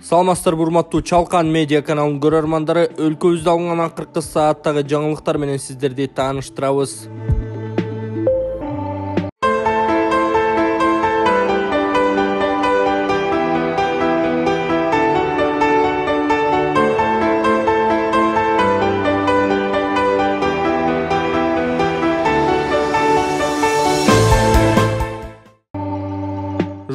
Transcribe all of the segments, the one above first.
Саламатсыздар урматтуу Чалкан медиа каналынын көрөрмандары, өлкөбүздө алынган акыркы сааттагы жаңылыктар менен сиздерди тааныштырабыз.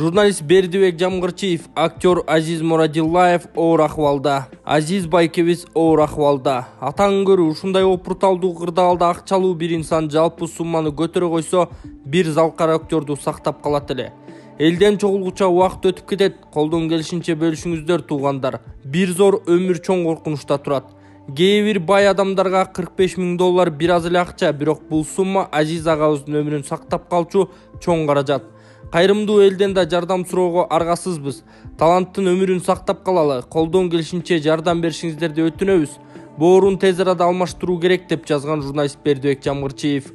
Журналист Бердибек Жамгырчиев, актер Азиз Мурадиллаев оор акыбалда. Азиз байкебиз оор акыбалда. Атаң көрү ушундай опурталдуу кырдаалда акчалуу бир инсан жалпы сумманы көтөрө койсо, бир залкар актерду сактап калат эле. Элден чогулгуча убакыт өтүп кетет. Колдон келишинче бөлүшүңүздөр туугандар. Бир зор өмүр чоң коркунучта турат. Кээ бир бай адамдарга $45,000 бир аз эле акча, бирок бул сумма Азиз агабыздын өмүрүн сактап калчу чоң каражат. Кайрымдуу элден да жардам суроого аргасызбыз. Таланттын өмүрүн сактап калалы, колдон келишинче жардам беришиңиздерди өтүнөбүз. Боорун тез арада алмаштыруу керек деп жазган журналист Бердибек Жамгырчиев.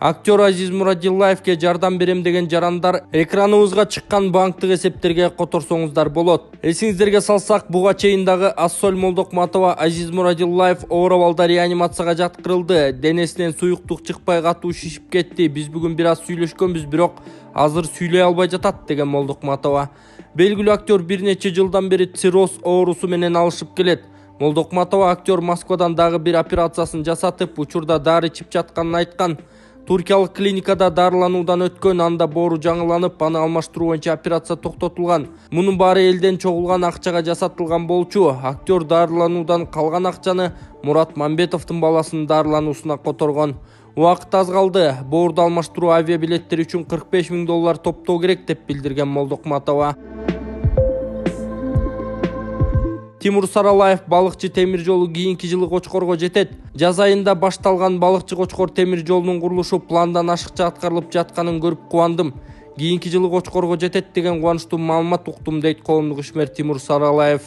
Актер Азиз Мурадиллаевке жардам берем деген жарандар экраныбызга чыккан банктык эсептерге которсоңуздар болот. Эсиңиздерге салсак, буга чейин дагы Ассоль Молдокматова Азиз Мурадиллаев оор абалда реанимацияга жаткырылды. Денесинен суюктук чыкпай катуу шишип кетти. Биз бүгүн бир аз сүйлөшкөнбүз, бирок азыр сүйлөй албай жатат деген Молдокматова. Белгилүү актер бир нече жылдан бери цирроз оорусу менен алышып келет. Молдокматова актер Москвадан дагы бир операциясын жасатып, учурда дары ичип жатканын айткан. Туркиялык клиникада дарылануудан өткөн, анда боору жаңыланып, аны алмаштыруу боюнча операция токтотулган. Мунун баары элден чогулган акчага жасатылган болчу. Актер дарылануудан калган акчаны Мурат Мамбетовдун баласынын дарылануусуна которгон. Убакыт аз калды. Боорду алмаштыруу авиабилеттери үчүн $45,000 топтоо керек деп билдирген Молдокматова. Тимур Саралаев балыкчы темир жолу кийинки жылы Кочкорго жетет. Жаз айында башталган балыкчы Кочкор темир жолунун курулушу пландан ашыкча аткарылып жатканын көрүп кубандым. Кийинки жылы Кочкорго жетет деген кубанычтуу маалымат уктум, дейт коомдук ишмер Тимур Саралаев.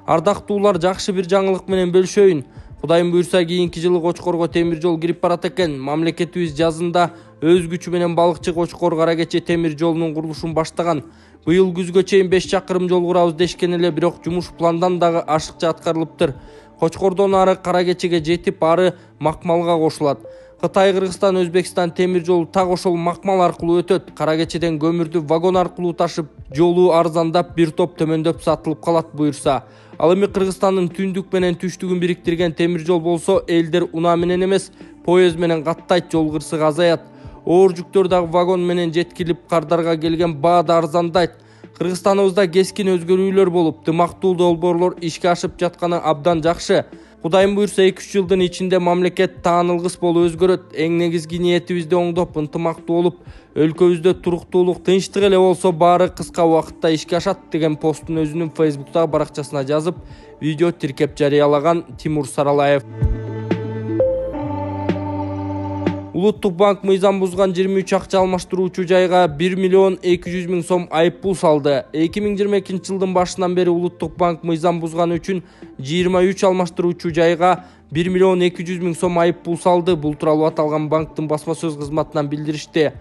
Ардактуулар, жакшы бир жаңылык менен бөлүшөйүн. Кудайым буйрса, кийинки жылы Кочкорго темир жол кирип барат экен. Мамлекетибиз жазында өз күчү менен балыкчы Кочкор Кара Кече темир жолунун курулушун баштаган. Быйыл күзгө чейин 5 чакырым жол курабыз дешкен эле, бирок жумуш пландан дагы ашыкча аткарылыптыр. Кочкордон ары Кара Кечеге жетип, ары Макмалга кошулат. Кытай, Кыргызстан, Өзбекстан темир жолу так ошол Макмал аркылуу өтөт. Кара Кечеден көмүрдү вагон аркылуу ташып, жолу арзандап, бир топ төмөндөп сатылып калат буйрса. Ал эми Кыргызстандын түндүк менен түштүгүн бириктирген темир жол болсо, элдер унаа менен эмес, поезд менен каттайт, жол кырсыгы азаят. Оор жүктөр дагы вагон менен жеткилип, кардарга келген баа да арзандайт. Кыргызстаныбызда кескин өзгөрүүлөр болуп, дымактуу долбоорлор ишке ашып жатканы абдан жакшы. Кудайым буйрса, 2-3 жылдын ичинде мамлекет таанылгыс болуп өзгөрөт. Эң негизги ниетибизди оңдоп, ынтымактуу болуп, өлкөбүздө туруктуулук, тынчтык эле болсо баары кыска убакытта ишке ашат деген постун өзүнүн Facebook'тагы баракчасына жазып, видео тиркеп жарыялаган Тимур Саралаев. Улуттук банк мыйзам бузган 23 акча алмаштыруучу жайга 1,2 миллион сом айыппул салды. 2022 жылдын башынан бери Улуттук банк мыйзам бузганы үчүн 23 алмаштыруучу жайга 1,2 миллион сом айыппул салды. Бул тууралуу аталган банктын басма сөз кызматынан билдиришти.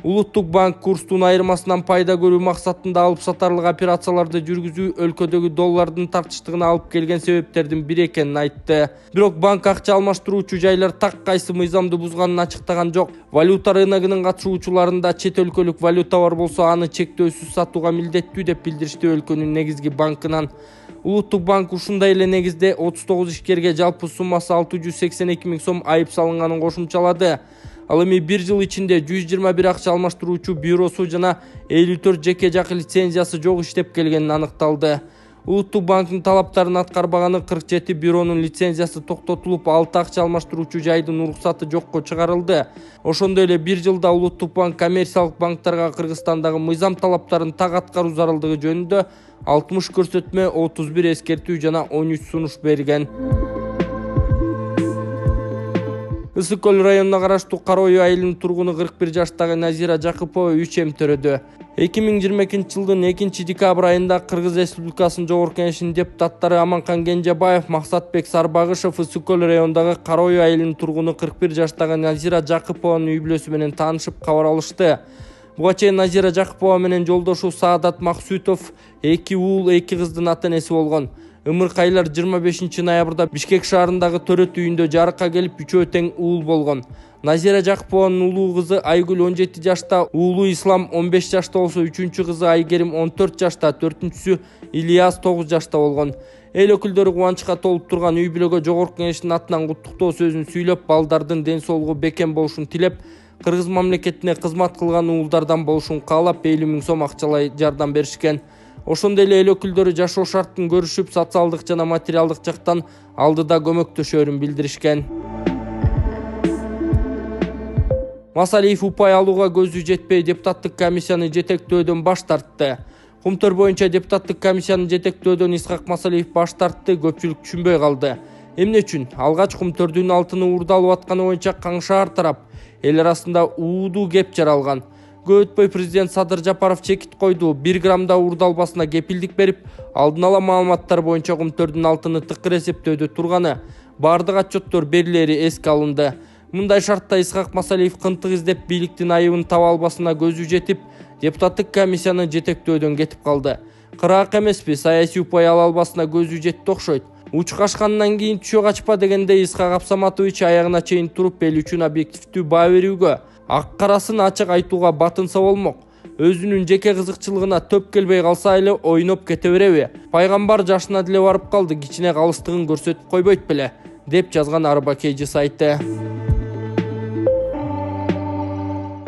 Улуттук банк курстун айырмасынан пайда көрүү максатында алып сатарлык операцияларды жүргүзүү өлкөдөгү доллардын тартыштыгына алып келген себептердин бири экенин айтты. Бирок банк акча алмаштыруучу жайлар так кайсы мыйзамды бузганын ачыктаган жок. Валюта рыногунун катышуучуларында чет өлкөлүк валюта бар болсо, аны чектөөсүз сатууга милдеттүү деп билдиришти өлкөнүн негизги банкынан. Улуттук банк ушундай эле негизде 39 ишкерге жалпы суммасы 682,000 сом айып салынганын кошумчалады. Ал эми бир жыл ичинде 121 акча алмаштыруучу бюросу жана 54 жеке жакы лицензиясы жок иштеп келгени аныкталды. Улуттук банктын талаптарын аткарбаганы 47 бюронун лицензиясы токтотулуп, 6 акча алмаштыруучу жайдын уруксаты жокко чыгарылды. Ошондой эле бир жылда Улуттук банк коммерциялык банктарга Кыргызстандагы мыйзам талаптарын так аткаруу зарылдыгы жөнүндө 60 көрсөтмө, 31 эскертүү жана 13 сунуш берген. Ысык көл районуна караштуу Кара Ой айылынын тургуну 41 жаштагы Назира Жакыпова 3 эм төрөдү. 2022 жылдын 2-декабрь айында Кыргыз Республикасынын Жогорку Кеңешинин депутаттары Аманкан Кенжебаев, Максатбек Сарбагышев Ысык көл районундагы Кара Ой айылынын тургуну 41 жаштагы Назира Жакыпованын үй бүлөсү менен таанышып кабар алышты. Буга чейин Назира Жакупова менен жолдошу Саадат Максутов 2 уул 2 кыздын ата-энеси болгон. Ымыркайлар 25 ноябрда Бишкек шаарындагы төрөт үйүндө жарыкка келип, үчөө тең уул болгон. Назира Жакупованын улуу кызы Айгүл 17 жашта, уулу Ислам 15 жашта болсо, үчүнчү кызы Айгерим 14 жашта, төртүнчүсү Ильяс 9 жашта болгон. Эл өкүлдөрү кубанычка толуп турган үй бүлөгө Жогорку Кеңештин атынан куттуктоо сөзүн сүйлөп, балдардын ден соолугу бекем болушун тилеп, Кыргыз мамлекетине кызмат кылган уулдардан болушун каалап 50 000 сом акчалай жардам беришкен. Ошондой эле эл өкүлдөрү жашоо шартын көрүшүп, социалдык жана материалдык жактан алдыда көмөктөшөрүн билдиришкен. Масалиев упай алууга көзү жетпей депутаттык комиссияны жетектөөдөн баш тартты. Кумтөр боюнча депутаттык комиссияны жетектөөдөн Исхак Масалиев баш тартты, көпчүлүк түшүнбөй калды. Эмне үчүн? Алгач кумтөрдүн алтыны уурдалып атканы боюнча Каңшаар тарап эл арасында уудуу кеп жаралган. Көп өтпөй президент Садыр Жапаров чекит койду. 1 грамда уурдалбасына кепилдик берип, алдын ала маалыматтар боюнча кумтөрдүн алтыны тыкыр эсептөөдө турганы, бардык отчеттор берилери эске алынды. Мындай шартта Исхак Масалиев кынтык издеп бийликтин айыбын таба албасына көзү жетип, депутаттык комиссияны жетектөөдөн кетип калды. Кыраак эмеспи, саясий упай ала албасына көзү жетти окшойт. Уч качкандан кийин түшө качпа дегенде Исхак Абсаматович аягына чейин туруп эл үчүн объективдүү баа берүүгө, ак карасын ачык айтууга батынса болмок. Өзүнүн жеке кызыкчылыгына төп келбей калса эле ойноп кете береби? Пайгамбар жашына деле барып калды, кичине калыстыгын көрсөтүп койбойт беле, деп жазган Арба KG сайты.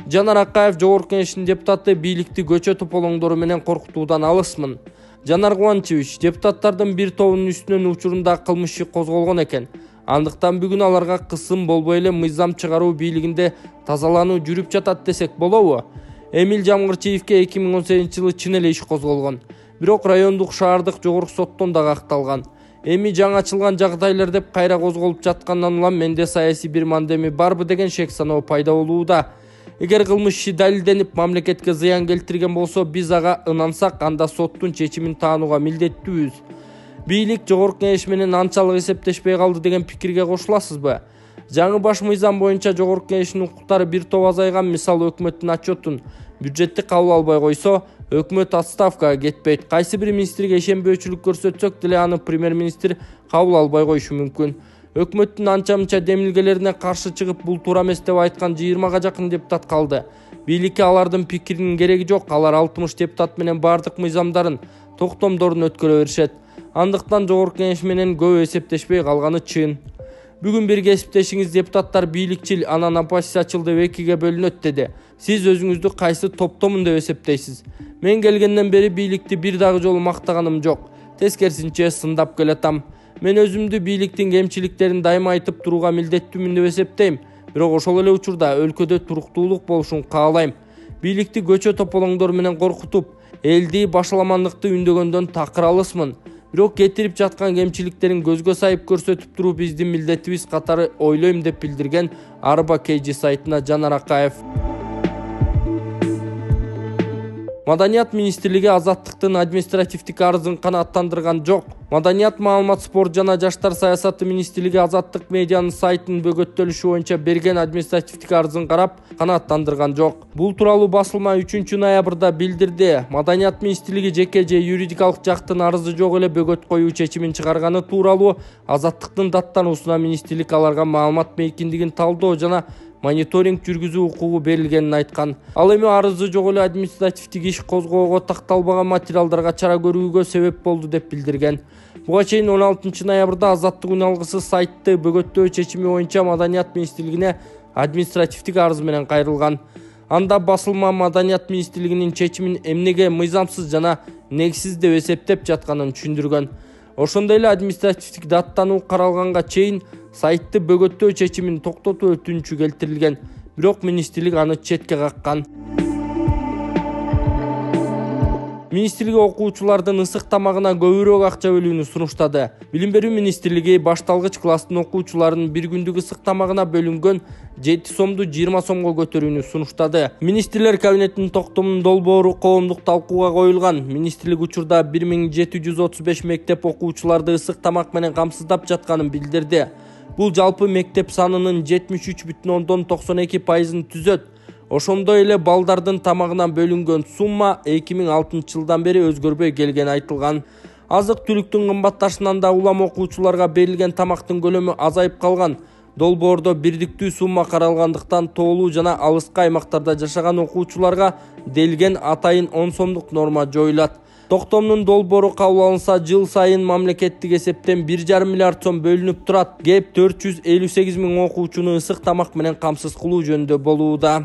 Жанар Акаев Жогорку Кеңештин депутаты бийликти көчө тополоңдору менен коркутуудан алысмын. Жанар Кубанычевич, депутаттардын бир тобунун үстүнөн учурунда кылмыш иши козголгон экен. Андыктан бүгүн аларга кысым болбой эле мыйзам чыгаруу бийлигинде тазалануу жүрүп жатат десек болобу? Эмил Жамгырчиевке 2018-жылы чын эле иш козголгон. Бирок райондук шаардык жогорку соттон дагы акталган. Эми жаңы ачылган жагдайлар деп кайра козголуп жаткандан улам менде саясий бир мандеми барбы деген шек саноо пайда болууда. Эгер кылмыш иши далилденип мамлекетке зыян келтирген болсо, биз ага ынансак, анда соттун чечимин таанууга милдеттүүбүз. Бийлик Жогорку Кеңеш менен анчалык эсептешпей калды деген пикирге кошуласызбы? Жаңы баш мыйзам боюнча Жогорку Кеңештин укуктары бир топ азайган. Мисалы, өкмөттүн отчетун бюджетти кабыл албай койсо, өкмөт отставкага кетпейт. Кайсы бир министрге ишенбөөчүлүк көрсөтсөк деле аны премьер-министр кабыл албай коюшу мүмкүн. Өкмөттүн анча-мынча демилгелерине каршы чыгып, бул туура эмес деп айткан 20га жакын депутат калды. Бийликке алардын пикиринин кереги жок. Алар 60 депутат менен бардык мыйзамдарын, токтомдорун өткөрө беришет. Андыктан Жогорку Кеңеш менен көп эсептешпей калганы чын. Бүгүн бир кесиптешиңиз депутаттар бийликчил, анан оппозициячыл деп экиге бөлүнөт деди. Сиз өзүңүздү кайсы топтомун деп эсептейсиз? Мен келгенден бери бийликти бир дагы жолу мактаганым жок. Тескерисинче сындап келатам. Мен өзүмдү бийликтин кемчиликтерин дайыма айтып турууга милдеттүүмүн деп эсептейм. Бирок ошол эле учурда өлкөдө туруктуулук болушун каалайм. Бийликти көчө тополоңдор менен коркутуп, элди башаламандыкты үндөгөндөн такыр алысмын. Бирок кетирип жаткан кемчиликтерин көзгө сайып көрсөтүп туруу биздин милдетибиз катары ойлойм, деп билдирген Арба KG сайтына Жанар Акаев. Маданият министрлиги Азаттыктын административдик арызын канааттандырган жок. Маданият, маалымат, спорт жана жаштар саясаты министрлиги Азаттык медианын сайтынын бөгөттөлүшү боюнча берген административдик арызын карап канааттандырган жок. Бул тууралуу басылма 3 ноябрда билдирди. Маданият министрлиги жеке же юридикалык жактын арызы жок эле бөгөт коюу чечимин чыгарганы тууралуу Азаттыктын даттануусуна министрлик аларга маалымат мейкиндигин талдоо жана мониторинг жүргүзүү укугу берилгенин айткан. Ал эми арызы жок эле административдик иш козгоого такталбаган материалдарга чара көрүүгө себеп болду, деп билдирген. Буга чейин 16 ноябрда Азаттык үн алгысы сайтты бөгөттөө чечими боюнча Маданият министрлигине административдик арыз менен кайрылган. Анда басылма Маданият министрлигинин чечимин эмнеге мыйзамсыз жана негизсиз деп эсептеп жатканын түшүндүргөн. Ошондой эле административдик даттануу каралганга чейин сайтты бөгөттөө чечимин токтотуу өтүнүчү келтирилген. Бирок министрлик аны четке каккан. Министрлиги окуучулардын ысык тамагына көбүрөөк акча бөлүүнү сунуштады. Билим берүү министрлиги башталгыч класстын окуучуларынын бир күндүк ысык тамагына бөлүнгөн 7 сомду 20 сомго көтөрүүнү сунуштады. Министрлер кабинетинин токтомунун долбоору коомдук талкууга коюлган. Министрлик учурда 1735 мектеп окуучуларды ысык тамак менен камсыздап жатканын билдирди. Бул жалпы мектеп санынын 73,92%-ын түзөт. Ошондой эле балдардын тамагынан бөлүнгөн сумма 2006 жылдан бери өзгөрбөй келгени айтылган. Азык-түлүктүн кымбатташынан да улам окуучуларга берилген тамактын көлөмү азайып калган. Долбоордо бирдиктүү сумма каралгандыктан тоолуу жана алыскы аймактарда жашаган окуучуларга делген атайын 10 сомдук норма жоюлат. Токтомдун долбоору кабыл алынса, жыл сайын мамлекеттик эсептен 1,5 миллиард сом бөлүнүп турат. Кеп 458 миң окуучуну ысык тамак менен камсыз кылуу жөнүндө болууда.